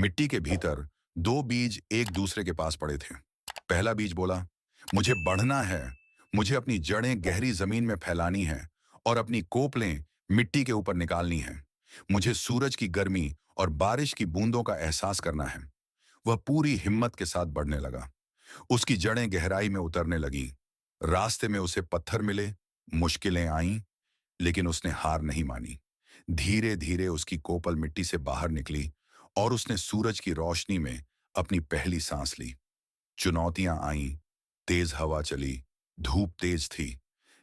मिट्टी के भीतर दो बीज एक दूसरे के पास पड़े थे। पहला बीज बोला, मुझे बढ़ना है, मुझे अपनी जड़ें गहरी जमीन में फैलानी है और अपनी कोपलें मिट्टी के ऊपर निकालनी है। मुझे सूरज की गर्मी और बारिश की बूंदों का एहसास करना है। वह पूरी हिम्मत के साथ बढ़ने लगा। उसकी जड़ें गहराई में उतरने लगीं। रास्ते में उसे पत्थर मिले, मुश्किलें आईं, लेकिन उसने हार नहीं मानी। धीरे धीरे उसकी कोपल मिट्टी से बाहर निकली और उसने सूरज की रोशनी में अपनी पहली सांस ली। चुनौतियां आईं, तेज हवा चली, धूप तेज थी,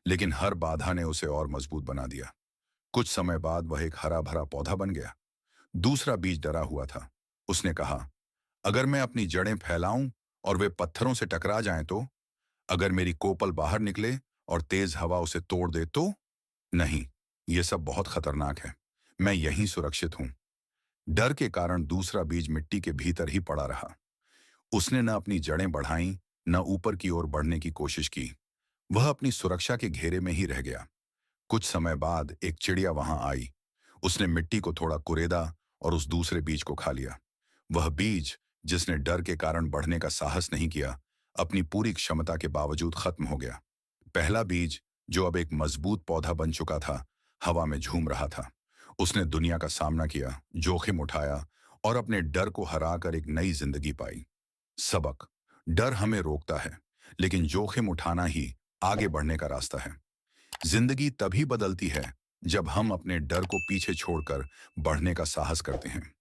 लेकिन हर बाधा ने उसे और मजबूत बना दिया। कुछ समय बाद वह एक हरा भरा पौधा बन गया। दूसरा बीज डरा हुआ था। उसने कहा, अगर मैं अपनी जड़ें फैलाऊं और वे पत्थरों से टकरा जाएं तो? अगर मेरी कोपल बाहर निकले और तेज हवा उसे तोड़ दे तो? नहीं, यह सब बहुत खतरनाक है। मैं यहीं सुरक्षित हूं। डर के कारण दूसरा बीज मिट्टी के भीतर ही पड़ा रहा। उसने न अपनी जड़ें बढ़ाईं, न ऊपर की ओर बढ़ने की कोशिश की। वह अपनी सुरक्षा के घेरे में ही रह गया। कुछ समय बाद एक चिड़िया वहां आई। उसने मिट्टी को थोड़ा कुरेदा और उस दूसरे बीज को खा लिया। वह बीज, जिसने डर के कारण बढ़ने का साहस नहीं किया, अपनी पूरी क्षमता के बावजूद खत्म हो गया। पहला बीज, जो अब एक मजबूत पौधा बन चुका था, हवा में झूम रहा था। उसने दुनिया का सामना किया, जोखिम उठाया और अपने डर को हराकर एक नई जिंदगी पाई। सबक: डर हमें रोकता है, लेकिन जोखिम उठाना ही आगे बढ़ने का रास्ता है। जिंदगी तभी बदलती है जब हम अपने डर को पीछे छोड़कर बढ़ने का साहस करते हैं।